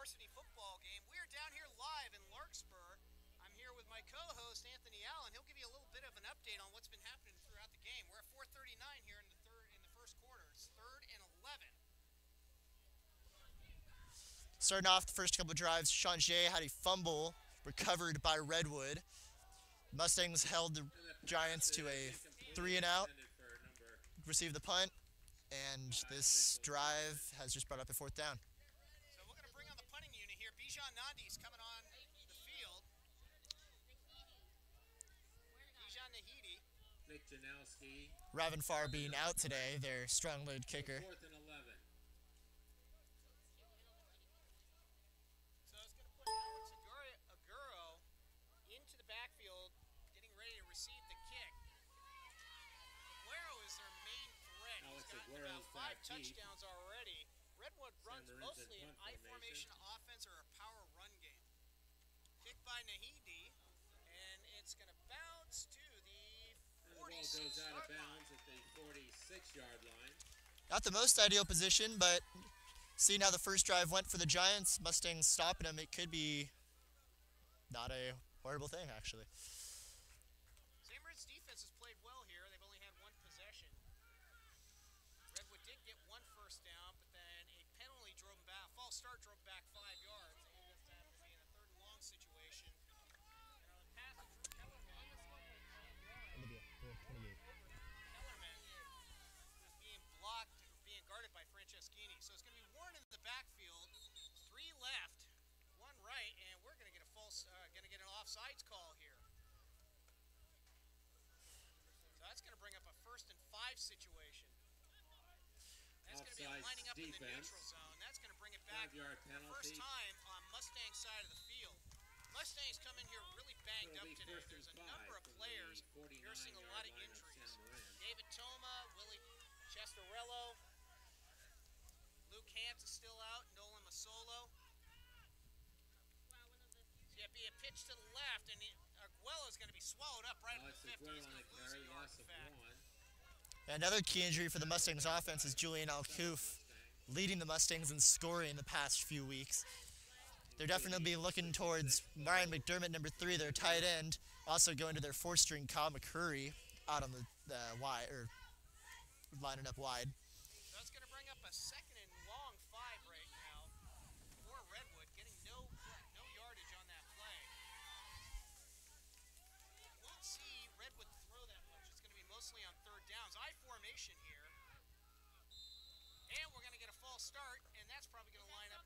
varsity football game. We are down here live in Larkspur. I'm here with my co-host Anthony Allen. He'll give you a little bit of an update on what's been happening throughout the game. We're at 4:39 here in the first quarter. It's 3rd and 11. Starting off the first couple of drives, Sean Jay had a fumble recovered by Redwood. Mustangs held the Giants to a 3-and-out, received the punt, and this drive has just brought up a 4th down. So we're going to bring on the punting unit here. Bijan Nandi's coming on the field. Bijan Nahidi. Nick Janowski. Ravenfar being out today, their strong-legged kicker. 4th and 11. So it's going to put Alex Aguro into the backfield, getting ready to receive the kick. Aguero is their main threat. Alex He's gotten Aguero's about 5 back deep. touchdowns already. Redwood runs San Marin's mostly in an punt I-formation formation. offense or a power run game. Kick by Nahidi, and it's going to bounce to the And the ball goes 46-yard out of line. bounds at the 46-yard line. Not the most ideal position, but seeing how the first drive went for the Giants, Mustangs stopping them, it could be not a horrible thing, actually. San Marin's defense has played well here. They've only had 1 possession. Redwood did get 1 first down, but then a penalty drove them back. False start drove them back 5 yards. They ended up having to be in a 3rd and long situation. And on the pass from Kellerman was being blocked, being guarded by Franceschini. So it's going to be Warren in the backfield, 3 left, 1 right, and we're going to get an offsides call here. So that's going to bring up a 1st and 5 situation. That's going to be Offsides lining up in the defense. neutral zone. That's going to bring it back 5-yard for the first penalty. time on Mustang side of the field. Mustangs come in here really banged It'll up be today. 1st and There's a 5 number of from the players nursing a 49-yard lot of line of injuries. San Marin. David Toma, Willie Chestorello, Luke Hance is still out, Nolan Masolo. So it'd be a pitch to the left, and Arguello's going to be swallowed up right Alex at the 50. Aguero He's on going the to lose a carry, yard, loss in of fact. 1. Another key injury for the Mustangs offense is Julian Alcoof, leading the Mustangs in scoring the past few weeks. They're definitely be looking towards Ryan McDermott, number 3, their tight end, also going to their 4th-string Kyle McCurry out on the wide, or lining up wide. So that's going to bring up a 2nd and long 5 right now for Redwood, getting no yardage on that play. You won't see Redwood throw that much. It's going to be mostly on 3rd downs. I formation here. And we're going to get a false start, and that's probably going to line up.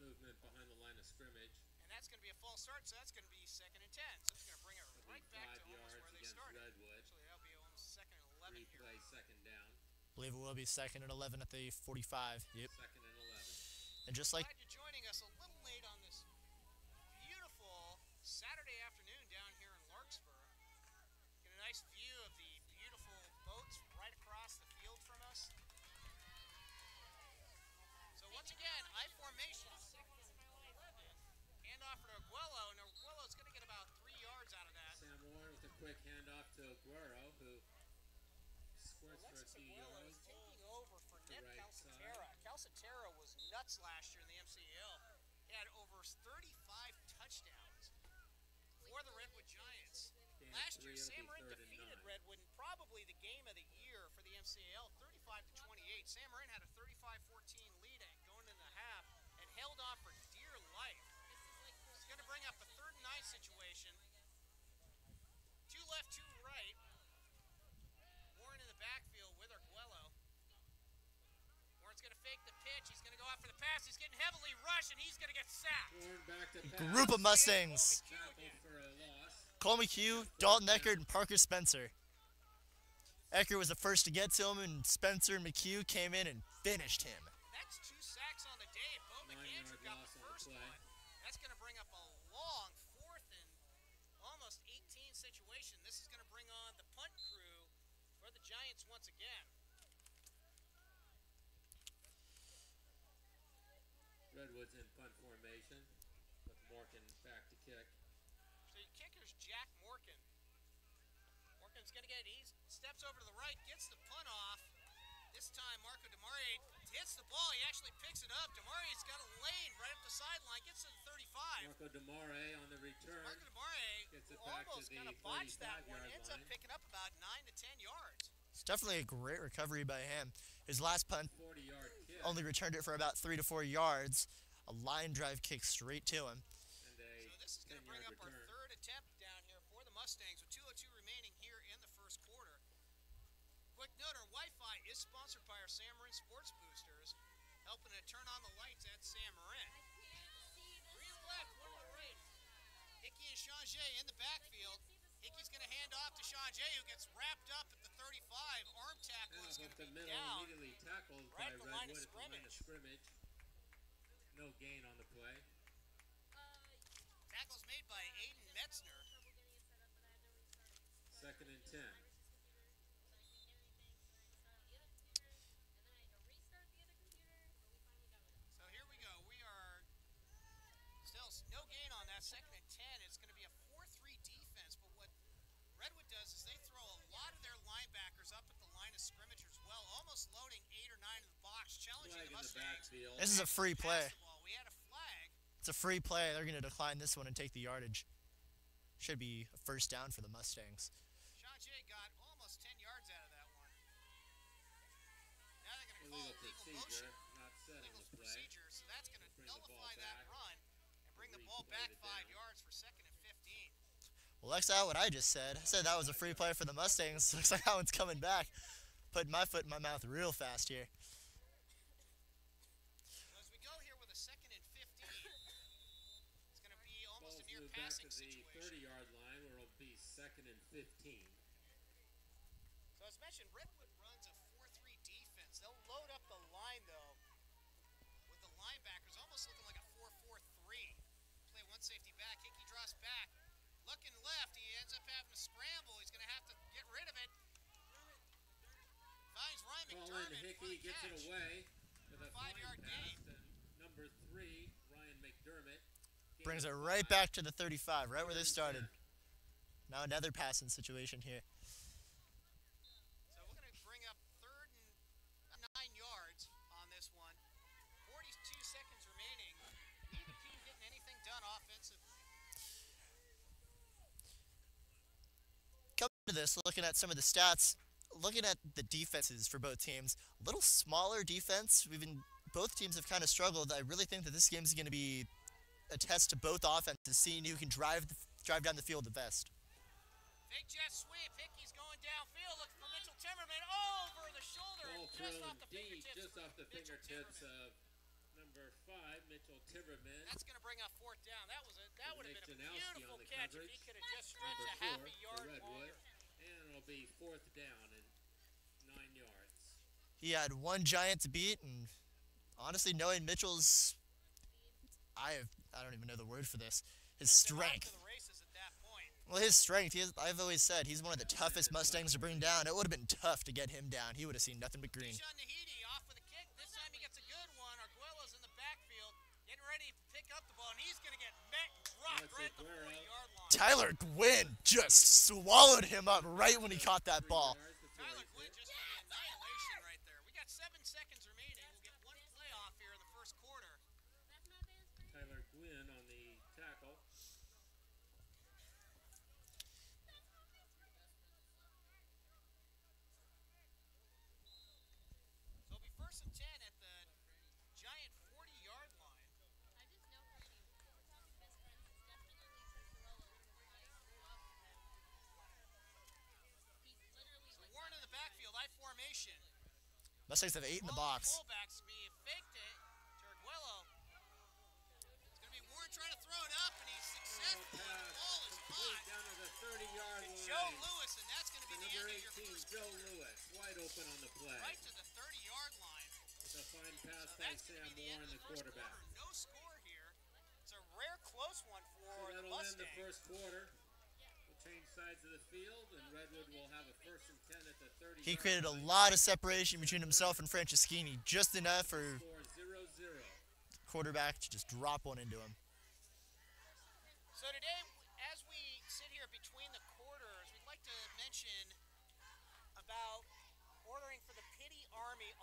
Movement behind the line of scrimmage. And that's going to be a false start, so that's going to be 2nd and 10. So it's going to bring it It'll right be back 5 to almost yards where they against started. Redwood. Actually, that'll be almost 2nd and 11 here. Replay 2nd down. Believe it will be 2nd and 11 at the 45. Yep. 2nd and 11. And just like Glad you're joining us a little late on this beautiful Saturday afternoon down here in Larkspur. Get a nice view of the beautiful boats right across the field from us. So once again, I formation, 2nd and 11. Hand off to Arguello, and Arguello's going to get about 3 yards out of that. Sam Warren with a quick handoff to Aguero, who squirts for a Alexis few Aguero yards. is taking over for the Ned right Calcaterra. Calcaterra was nuts last year in the MCL. He had over 35 touchdowns for the Redwood Giants. Game Last 3, year, it'll San be Marin 3rd and defeated 9. Redwood in probably the game of the year for the MCL, 35-28. San Marin had a 35-14 lead going in the half and held on for dear life. It's going to bring up a 3rd and 9 situation. 2 left, 2 right. Warren in the backfield with Arguello. Warren's going to fake the pitch. He's going to go out for the pass. He's getting heavily rushed, and he's going to get sacked. Warren back to pass. group of Mustangs. Tackled for a loss. Cole McHugh, Dalton Eckert, and Parker Spencer. Eckert was the first to get to him, and Spencer and McHugh came in and finished him. That's 2 sacks on the day. Bo 9-yard McAndrew got loss the on the first play. one. That's going to bring up a long 4th and almost 18 situation. This is going to bring on the punt crew for the Giants once again. Redwood's in punt formation with Morgan back to kick. So your kicker's Jack Morgan. Morgan's going to get it. He steps over to the right, gets the punt off. This this time, Marco DeMarie hits the ball. He actually picks it up. DeMarie's got a lane right up the sideline. Gets to the 35. Marco DeMarie on the return. Marco DeMarie, Gets who it back to almost the kind of botched that one, 35-yard ends up line. picking up about 9 to 10 yards. It's definitely a great recovery by him. His last punt 40-yard kick. only returned it for about 3 to 4 yards. A line drive kick straight to him. And a So this is going to bring 10-yard up our return. third attempt down here for the Mustangs with 2:02 remaining here in the first quarter. Quick note, our Wi-Fi is sponsored by our San Marin Sports Boosters, helping to turn on the lights at San Marin. 3 to the left, 1 to the right. Hickey and Changé in the backfield. Hickey's going to hand off to Changé, who gets wrapped up at the 35. Arm tackle And is up going to the be middle, down. immediately tackled right by at the line of Redwood at the line of scrimmage. No gain on the play. Tackle's made by Aiden Metzner. 2nd and 10. So here we go. We are still no gain on that 2nd and 10. It's going to be a 4-3 defense. But what Redwood does is they throw a lot of their linebackers up at the line of scrimmage as well, almost loading 8 or 9 in the box, challenging Flag the in the Mustangs. backfield. This is a free Pass play. the ball. We had a flag. It's a free play. They're going to decline this one and take the yardage. Should be a first down for the Mustangs. Changé got almost 10 yards out of that one. Now they're going to call Illegal illegal motion. procedure, not set on Legal the play. procedure, so that's going to Bring the ball nullify that back. run and bring the ball Replay back it 5 down. yards for 2nd and 15. Well, looks out what I just said. I said that was a free play for the Mustangs. Looks like that one's coming back. Putting my foot in my mouth real fast here. So as we go here with a 2nd and 15, it's going to be almost Ball's a near moved back passing to the situation. 30-yard line where it'll be 2nd and 15. So as mentioned, Redwood runs a 4-3 defense. They'll load up the line though with the linebackers almost looking like a 4-4-3. Play one safety back. Hickey drops back. Looking left. He ends up having to scramble. He's going to have to get rid of it. Finds Ryan Call in McDermott. Hickey, for the gets it catch. away with a 5-yard fine pass gain. to number 3, Ryan McDermott. Gain Brings of it right 5. back to the 35, right where they 3rd and started. Now another passing situation here. So we're going to bring up 3rd and 9 yards on this one. 42 seconds remaining. Neither team getting anything done offensively. Coming to this, looking at some of the stats, looking at the defenses for both teams, a little smaller defense. Both teams have kind of struggled. I really think that this game is going to be a test to both offenses, seeing who can drive down the field the best. Big jet sweep. Hickey's going downfield, looking for Mitchell Timmerman over the shoulder, Ball just thrown off the deep, fingertips. just off the Mitchell fingertips Timmerman. of number 5, Mitchell Timmerman. That's going to bring up 4th down. That would have been a Janowski beautiful on the catch if he coverage. could have just stretched Number a half 4 a for yard Redwood. longer. And it'll be 4th down and 9 yards. He had one giant to beat, and honestly, knowing Mitchell's, I don't even know the word for this, his They're off strength. to the races at that point. Well, his strength, I've always said he's one of the toughest Mustangs to bring down. It would have been tough to get him down. He would have seen nothing but green. Sean Nahidi off with a kick. This time he gets a good one. Arguello's in the backfield, getting ready to pick up the ball, and he's going to get met and dropped That's right at the Aguero. 40-yard line. Tyler Gwynn just swallowed him up right when he caught that 3 ball. yards before Tyler he's Quinn hit. just got an annihilation right there. We got 7 seconds remaining. We'll get one play off here in the first quarter. Tyler Gwynn on the tackle. So it'll be 1st and 10 at the giant 40-yard line. So Warren in the backfield, I formation. Mustangs have 8 in the Ball box. Fullbacks me faked it to Arguello. It's going to be Warren trying to throw it up, and he's successful. And the ball is Complete caught. down to the 30-yard And line. Joe Lewis, and that's going to be the Number end of your 18, first Joe Lewis, wide open on the play. right to the 30-yard line. With a fine pass So by that's going Sam to be the end Warren, of the the first quarterback. quarter. No score here. It's a rare close one So for the that'll end the Mustangs. first quarter. We'll change sides of the field, and Redwood will have a 1st and 10 at the 30. He created a lot of separation between himself and Franceschini, just enough for Score 0-0. quarterback to just drop one into him. So today, as we sit here between the quarters, we'd like to mention about ordering for the Pity Army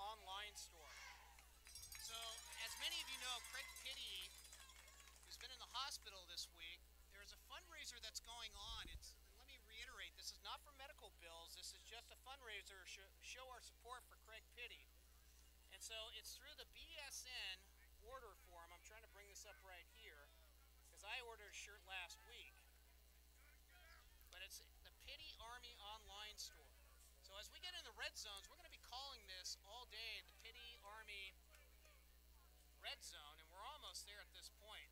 many of you know, Craig Pitty, who's been in the hospital this week, there's a fundraiser that's going on. Let me reiterate, this is not for medical bills. This is just a fundraiser to show our support for Craig Pitty. And so it's through the BSN order form. I'm trying to bring this up right here because I ordered a shirt last week. But it's the Pitty Army online store. So as we get in the red zones, we're going to be calling this all day the Pitty Army red zone, and we're almost there at this point.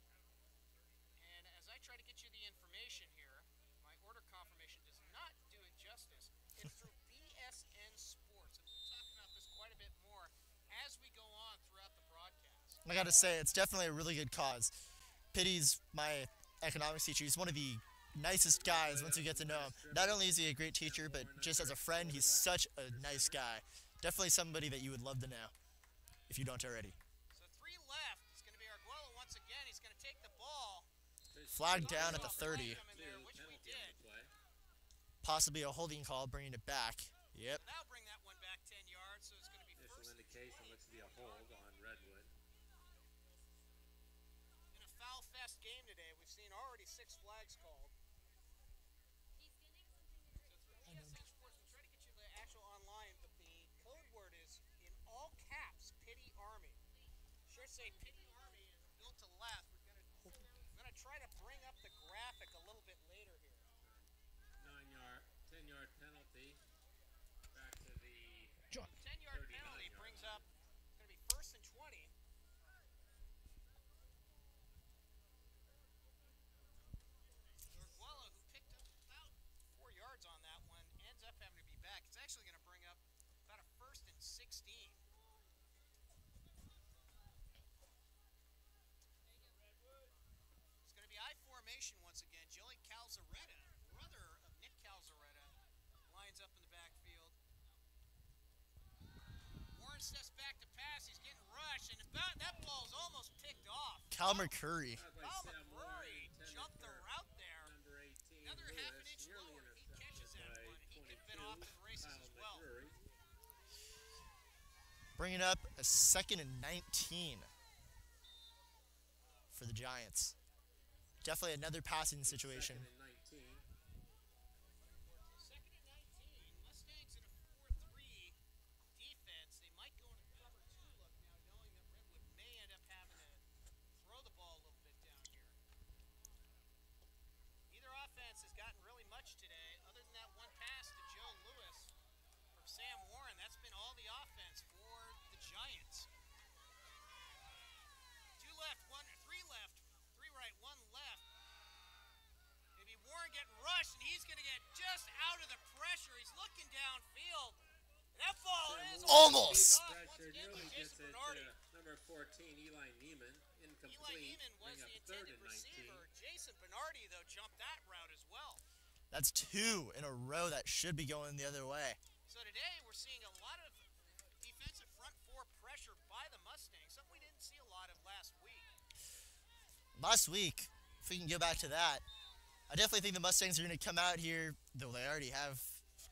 And as I try to get you the information here, my order confirmation does not do it justice. It's through BSN Sports, and we'll talk about this quite a bit more as we go on throughout the broadcast. I gotta say, it's definitely a really good cause. Pitty's my economics teacher. He's one of the nicest guys once you get to know him. Not only is he a great teacher, but just as a friend, he's such a nice guy. Definitely somebody that you would love to know, if you don't already. Left. It's going to be Arguello once again. He's going to take the ball. Flag down at the 30. Which we did. Possibly a holding call, bringing it back. Yep. Now bring that one back 10 yards, so it's going to be Initial first indication looks to be a hold on Redwood. in a foul fest game today. We've seen already 6 flags called. So through BSN Sports, we'll try to get you the actual online, but the code word is in all caps, Pitty Army. Shirts say Pitty Army is built to last. We're gonna try to bring up the graphic a little bit later here. 10-yard penalty. Back to the 10-yard penalty brings up. It's gonna be first and 20. Arguello, who picked up about 4 yards on that one, ends up having to be back. It's actually gonna bring up about a first and 16. I formation once again. Joey Calzaretta, brother of Nick Calzaretta, lines up in the backfield. Warren steps back to pass. He's getting rushed, and that ball's almost picked off. Cal McCurry. Cal McCurry jumped the route there. Another half an inch lower. He catches that one. He could have been off to the races as well. Bringing up a 2nd and 19 for the Giants. Definitely another passing situation. 2nd and 19. So 2nd and 19. Mustangs in a 4-3 defense. They might go into cover 2 look now, knowing that Redwood may end up having to throw the ball a little bit down here. Neither offense has gotten really much today, other than that one pass to Joe Lewis from Sam Warren. That's been all the offense for the Giants. 2 left, 3 left. 3 right, 1 left. Maybe Warren getting rushed, and he's going to get just out of the pressure. He's looking downfield. And that ball is almost. Pressure nearly gets it to number 14, Eli Neiman. Incomplete. Eli Neiman was the intended receiver. Jason Bernardi, though, jumped that route as well. That's 2 in a row that should be going the other way. So today we're seeing a lot of defensive front 4 pressure by the Mustangs, something we didn't see a lot of last week. Last week, if we can go back to that, I definitely think the Mustangs are going to come out here, though they already have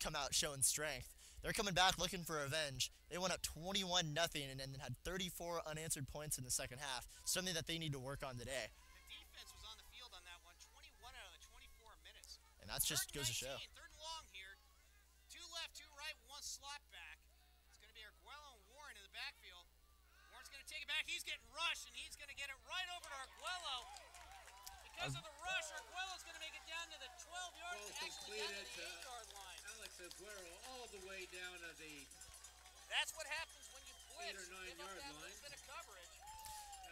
come out showing strength. They're coming back looking for revenge. They went up 21-0 and then had 34 unanswered points in the second half, something that they need to work on today. The defense was on the field on that one, 21 out of the 24 minutes. And that just goes to show. 3rd and long here. 2 left, 2 right, 1 slot back. It's going to be Arguello and Warren in the backfield. Warren's going to take it back. He's getting rushed, and he's going to get it right over to Arguello. Because of the rush, Arguello's going to make it down to the 12-yard line, actually down to the 8-yard line. Alex Aguero all the way down to the That's what happens when you blitz. 8 or 9 Give up yard that line. little bit of coverage.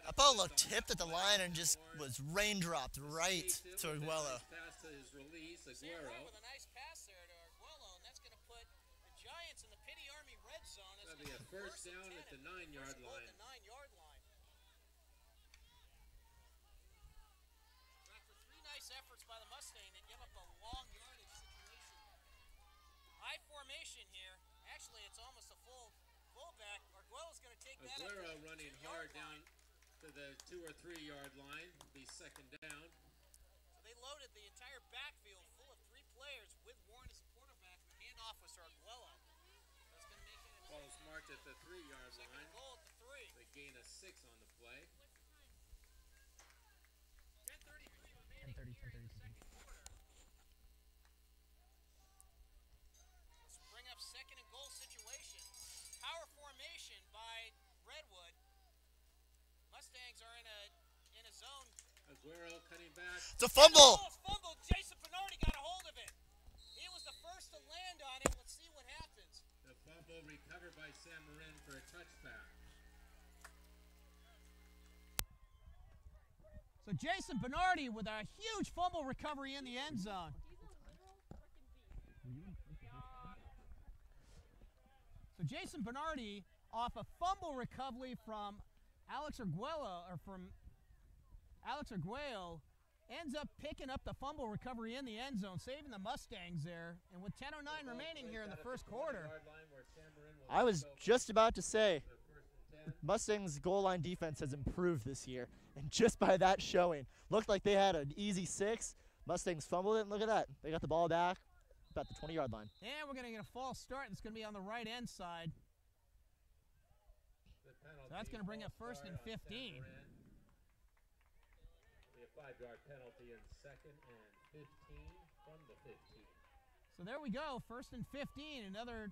That ball looked tipped at the line and just was raindropped right to Arguello. Pass to his release, Sam Warren Aguero. with a nice pass there to Arguello, and that's going to put the Giants in the Pitty Army red zone. That'll be a first down at the 9-yard line. The 9-yard line. After 3 nice efforts by the Mustang, they give up a long yardage situation. High formation here. Actually, it's almost a fullback. Arguello's going to take that up Aguero to the running 2-yard hard line. down to the 2 or 3 yard line. Be 2nd down. So they loaded the entire backfield full of 3 players with Warren as a quarterback. The handoff was to Arguello. That's going to make it Ball's marked at the 3-yard second line. goal at the 3. They gain of 6 on the play. 10:30 remaining here in the second quarter. Let's bring up second and goal situation. Power formation by Redwood. Mustangs are in a zone. Aguero cutting back. It's a fumble. Almost fumbled. Jason Bernardi got a hold of it. He was the first to land on it. Let's see what happens. The fumble recovered by San Marin for a touchback. So Jason Bernardi with a huge fumble recovery in the end zone. So Jason Bernardi off a fumble recovery from Alex Arguello ends up picking up the fumble recovery in the end zone, saving the Mustangs there. And with 10:09 remaining here in the first quarter. I was just about to say, Mustangs' goal line defense has improved this year. And just by that showing, looked like they had an easy 6. Mustangs fumbled it, and look at that. They got the ball back about the 20-yard line. And we're going to get a false start. It's going to be on the right end side. So that's going to bring up first and 15. A 5-yard penalty in second and 15 from the 15. So there we go, first and 15. Another.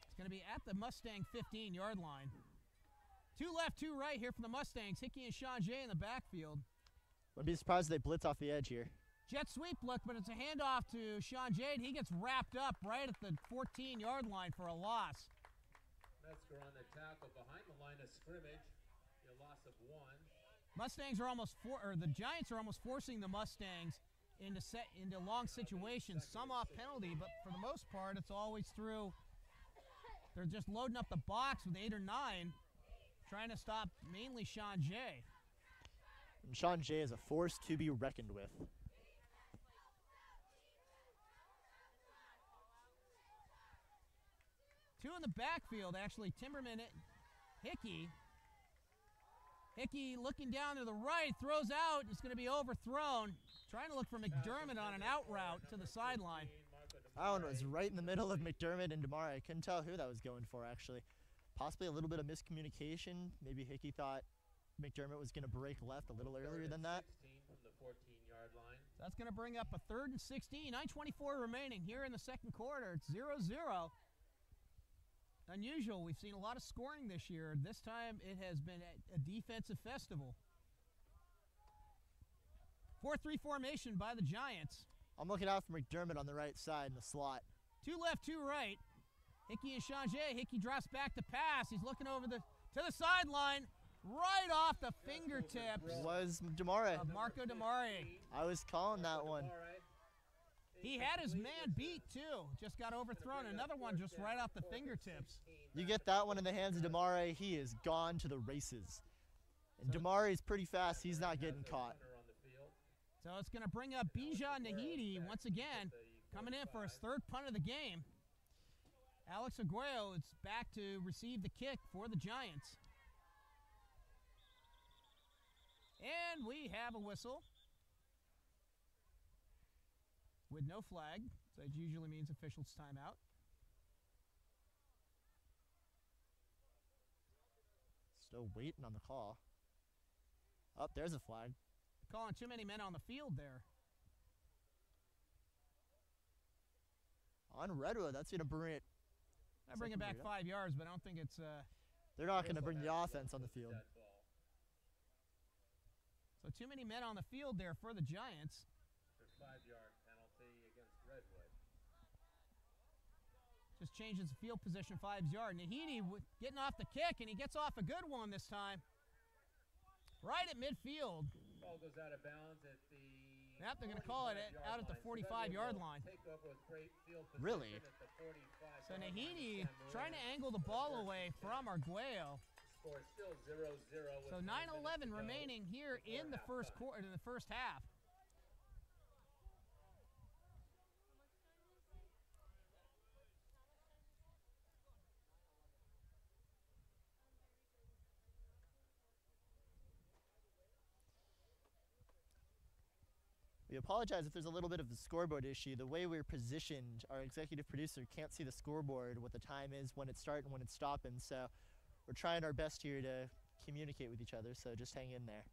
It's going to be at the Mustang 15-yard line. 2 left, 2 right here for the Mustangs. Hickey and Sean Jay in the backfield. Wouldn't be surprised if they blitz off the edge here. Jet sweep look, but it's a handoff to Sean Jade. He gets wrapped up right at the 14-yard line for a loss. Metzger on the tackle behind the line of scrimmage. A loss of 1. Mustangs are the Giants are almost forcing the Mustangs into long situations. Some off penalty, but for the most part, it's always through. They're just loading up the box with 8 or 9, trying to stop mainly Sean Jay. And Sean Jay is a force to be reckoned with. Two in the backfield, actually. Timberman, Hickey. Hickey looking down to the right, throws out. It's going to be overthrown. Trying to look for McDermott on an out route to the sideline. That one was right in the middle of McDermott and Damari. I couldn't tell who that was going for, actually. Possibly a little bit of miscommunication. Maybe Hickey thought McDermott was going to break left a little earlier than that. From the 14-yard line. That's going to bring up a 3rd and 16. 9:24 remaining here in the second quarter. It's 0-0. Unusual. We've seen a lot of scoring this year. This time it has been a defensive festival. 4-3 formation by the Giants. I'm looking out for McDermott on the right side in the slot. 2 left, 2 right. Hickey and Changé. Hickey drops back to pass. He's looking over to the sideline. Right off the fingertips was Damari. Of Marco Damari. I was calling that one. He had his man beat, too. Just got overthrown. Another one just right off the fingertips. You get that one in the hands of Damari, he is gone to the races. And Damari's pretty fast. He's not getting caught. So it's going to bring up Bijan Nahidi once again, coming in for his 3rd punt of the game. Alex Aguayo is back to receive the kick for the Giants. And we have a whistle with no flag. So that usually means officials timeout. Still waiting on the call. Oh, there's a flag. Calling too many men on the field there. On Redwood, that's going to bring it. I bring it back 5 yards, but I don't think it's. They're not going to bring the offense on the field. So too many men on the field there for the Giants. 5-yard penalty against Redwood. Just changes the field position 5 yards. Nahidi getting off the kick, and he gets off a good one this time. Right at midfield. Ball goes out of bounds at the. Yep, they're going to call it out at the 45-yard line. Really? So Nahidi trying to angle the ball away from Arguello. Score still 0-0. So 9:11 remaining here in the first quarter, in the first half. We apologize if there's a little bit of a scoreboard issue. The way we're positioned, our executive producer can't see the scoreboard, what the time is, when it's starting, when it's stopping. So we're trying our best here to communicate with each other, so just hang in there.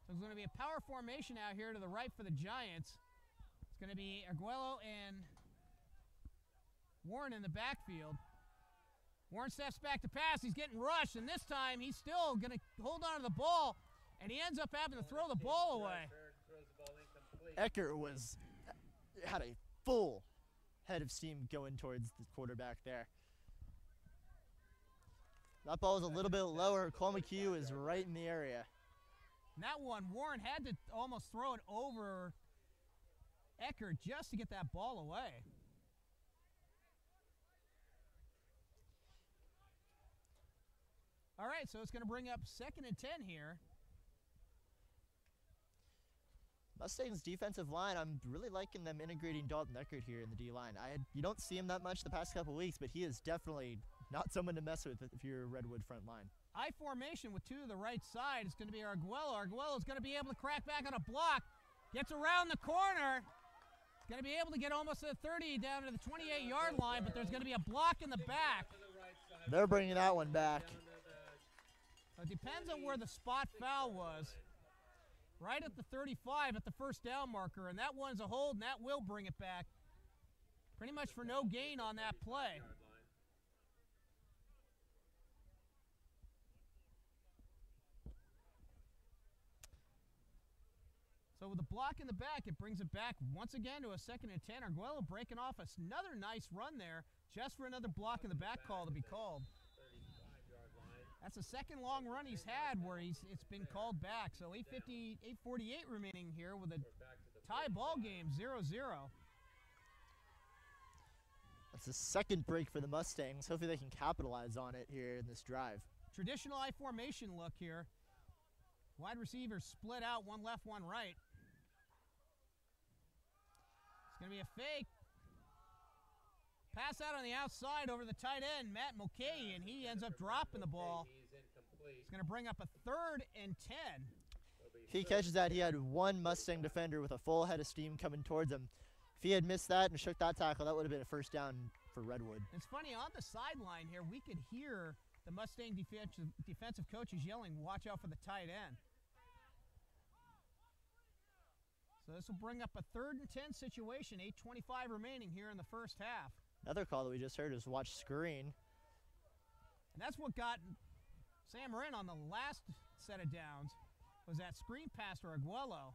So it's going to be a power formation out here to the right for the Giants. It's going to be Arguello and Warren in the backfield. Warren steps back to pass. He's getting rushed, and this time he's still going to hold on to the ball, and he ends up having to throw the ball away. Ecker had a full head of steam going towards the quarterback there. That ball is a little bit lower. Cole McHugh is right in the area. And that one, Warren had to almost throw it over Ecker just to get that ball away. All right, so it's going to bring up 2nd and 10 here. Mustangs defensive line, I'm really liking them integrating Dalton Eckert here in the D-line. You don't see him that much the past couple weeks, but he is definitely not someone to mess with if you're a Redwood front line. I formation with 2 to the right side. It's going to be Arguello. Arguello is going to be able to crack back on a block. Gets around the corner. Going to be able to get almost to the 30 down to the 28-yard line, but there's going to be a block in the back. They're bringing that one back. It depends on where the spot foul was. Right at the 35 at the first down marker, and that one's a hold, and that will bring it back. Pretty much for no gain on that play. So with the block in the back, it brings it back once again to a 2nd and 10. Arguello breaking off another nice run there, just for another block in the back call to be called. That's the 2nd long run he's had where it's been called back. So 8:48 remaining here with a tie ball game, 0-0. That's the 2nd break for the Mustangs. Hopefully they can capitalize on it here in this drive. Traditional I formation look here. Wide receivers split out, one left, one right. It's going to be a fake. Pass out on the outside over the tight end, Matt Mulcahy, and he ends up dropping the ball. It's going to bring up a 3rd and 10. If he catches that, he had one Mustang defender with a full head of steam coming towards him. If he had missed that and shook that tackle, that would have been a first down for Redwood. It's funny, on the sideline here, we could hear the Mustang defensive coaches yelling, watch out for the tight end. So this will bring up a 3rd and 10 situation, 8:25 remaining here in the first half. Another call that we just heard is watch screen. And that's what got San Marin on the last set of downs, was that screen pass to Arguello.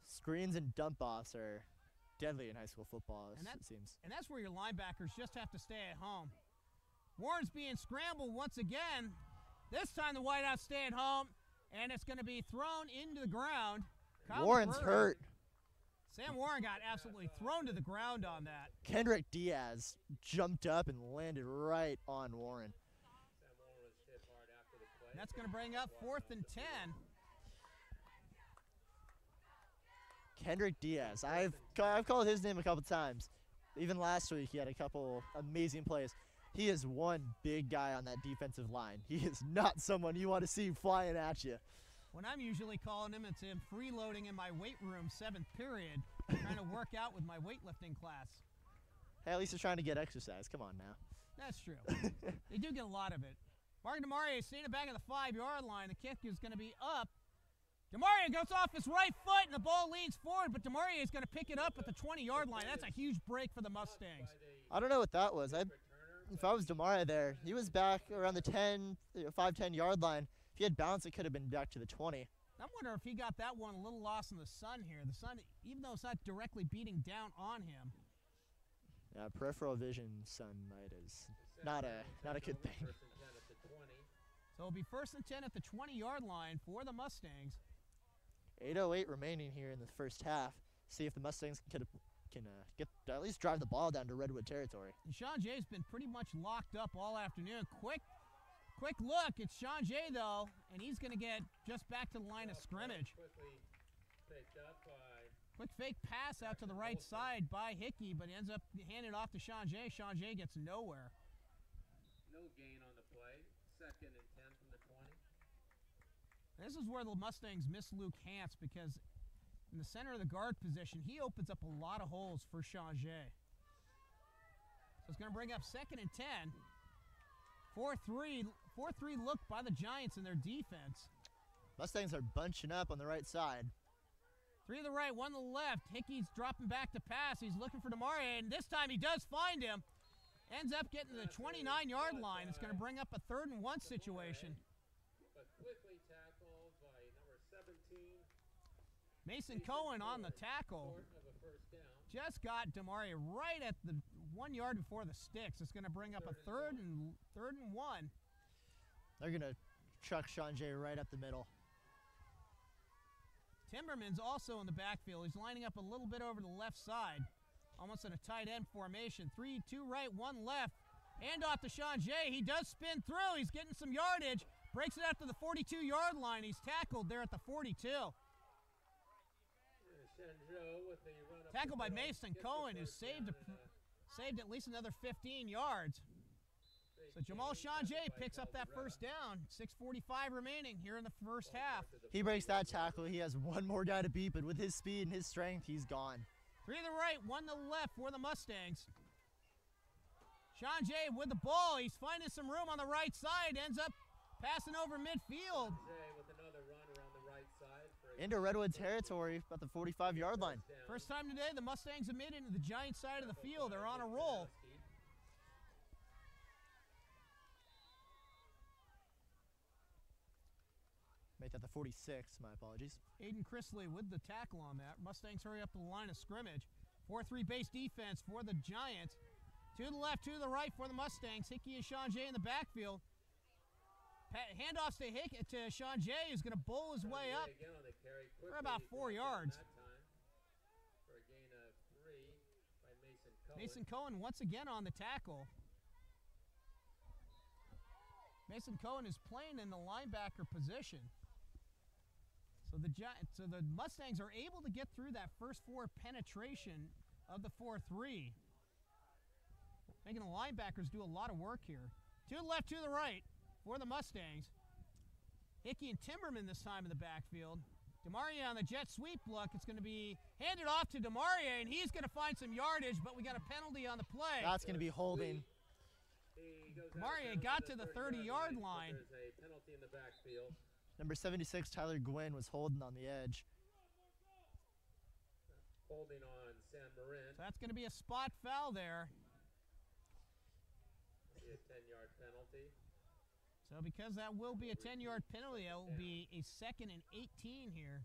Screens and dump-offs are deadly in high school football, it seems. And that's where your linebackers just have to stay at home. Warren's being scrambled once again. This time the wideouts stay at home, and it's going to be thrown into the ground. Warren's hurt. Sam Warren got absolutely thrown to the ground on that. Kendrick Diaz jumped up and landed right on Warren. And that's going to bring up 4th and 10. Kendrick Diaz. I've called his name a couple times. Even last week, he had a couple amazing plays. He is one big guy on that defensive line. He is not someone you want to see flying at you. When I'm usually calling him, it's him freeloading in my weight room 7th period, trying to work out with my weightlifting class. Hey, at least he's trying to get exercise. Come on now. That's true. They do get a lot of it. Mark DeMaria standing back at the 5-yard line. The kick is going to be up. DeMaria goes off his right foot, and the ball leans forward, but DeMaria is going to pick it up at the 20-yard line. That's a huge break for the Mustangs. I don't know what that was. If I was DeMaria there, he was back around the 5-10-yard line. If he had bounced, it could have been back to the 20. I wonder if he got that one a little lost in the sun here. The sun, even though it's not directly beating down on him. Yeah, peripheral vision sunlight is not a good thing. So it'll be 1st and 10 at the 20-yard line for the Mustangs. 8:08 remaining here in the first half. See if the Mustangs can at least drive the ball down to Redwood territory. And Sean Jay's been pretty much locked up all afternoon. Quick look. It's Sean Jay, though, and he's going to get just back to the line of scrimmage. Quick fake pass out to the right side by Hickey, but ends up handed off to Sean Jay. Sean Jay gets nowhere. No gain on the play. 2nd and 10 from the 20. This is where the Mustangs miss Luke Hance, because in the center of the guard position, he opens up a lot of holes for Changé. So it's going to bring up 2nd and 10. 4-3 look by the Giants in their defense. Mustangs are bunching up on the right side. 3 to the right, 1 to the left. Hickey's dropping back to pass. He's looking for Demarie, and this time he does find him. Ends up getting to the 29-yard line. It's going to bring up a 3rd and 1 situation. But quickly tackled by number 17. Mason Cohen on the tackle. Short of a first down. Just got Demarie right at the 1 yard before the sticks. It's going to bring up a third and 1. They're going to truck Changé right up the middle. Timberman's also in the backfield. He's lining up a little bit over the left side, almost in a tight end formation. 3, 2 right, 1 left. Hand off to Changé. He does spin through. He's getting some yardage. Breaks it out to the 42-yard line. He's tackled there at the 42. Tackled by Mason Cohen, who saved at least another 15 yards. So Jamal Changé picks up that first down. 6:45 remaining here in the first half. He breaks that tackle. He has one more guy to beat, but with his speed and his strength, he's gone. 3 to the right, 1 to the left for the Mustangs. Changé with the ball. He's finding some room on the right side. Ends up passing over midfield. With another run around the right side for Into Redwood territory, about the 45-yard line. First time today, the Mustangs have made it into the Giant side of the field. They're on a roll. Make that the 46, my apologies. Aiden Chrisley with the tackle on that. Mustangs hurry up to the line of scrimmage. 4-3 base defense for the Giants. 2 to the left, 2 to the right for the Mustangs. Hickey and Changé in the backfield. Handoffs to Changé, who's going to bowl his way up for about 4 yards. For a gain of 3 by Mason Cohen. Mason Cohen once again on the tackle. Mason Cohen is playing in the linebacker position. So the Mustangs are able to get through that first 4 penetration of the 4-3. Making the linebackers do a lot of work here. 2 to the left, 2 to the right for the Mustangs. Hickey and Timberman this time in the backfield. Demarie on the jet sweep look. It's going to be handed off to Demarie, and he's going to find some yardage, but we got a penalty on the play. That's going to be holding. Demarie got to the 30-yard line. There's a penalty in the backfield. Number 76, Tyler Gwynn, was holding on the edge. Holding on San Marin. So that's going to be a spot foul there. Be a 10-yard penalty. So because that will be a 10-yard penalty, it will be a 2nd and 18 here.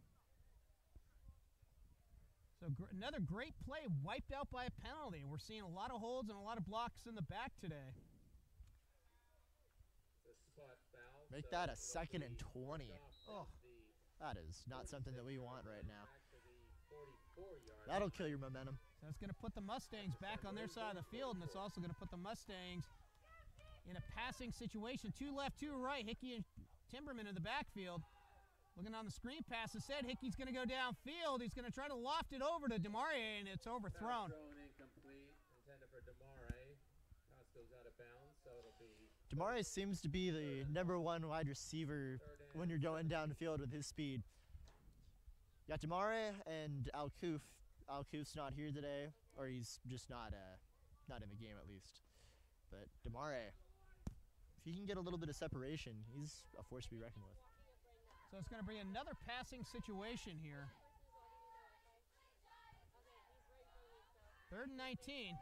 So another great play wiped out by a penalty. We're seeing a lot of holds and a lot of blocks in the back today. Make that a 2nd and 20. Oh, That is not something that we want right now. That'll kill your momentum. so it's going to put the Mustangs back on their side of the field, and it's also going to put the Mustangs in a passing situation. 2 left, 2 right. Hickey and Timberman in the backfield. Looking on the screen pass, instead Hickey's going to go downfield. He's going to try to loft it over to Demarie, and it's overthrown. Thrown incomplete, intended for Demarie. Toss goes out of bounds, so it'll be... Demarie seems to be the #1 wide receiver when you're going downfield with his speed. You got Demarie and Alcoof. Alcoof's not here today, or he's just not in the game at least. But Demarie, if he can get a little bit of separation, he's a force to be reckoned with. So it's going to be another passing situation here. 3rd and 19.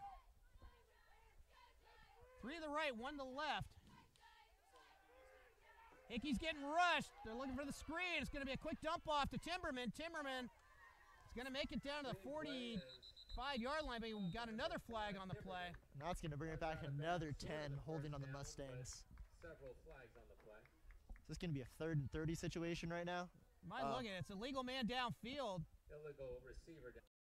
3 to the right, 1 to the left. Hickey's getting rushed. They're looking for the screen. It's going to be a quick dump off to Timberman. Timberman is going to make it down to the 45-yard line, but he got another flag on the play. Now it's going to bring it back another 10, holding on the Mustangs. Several flags on the play. Is this going to be a 3rd and 30 situation right now? You might look at it. It's a legal man downfield. Illegal receiver down.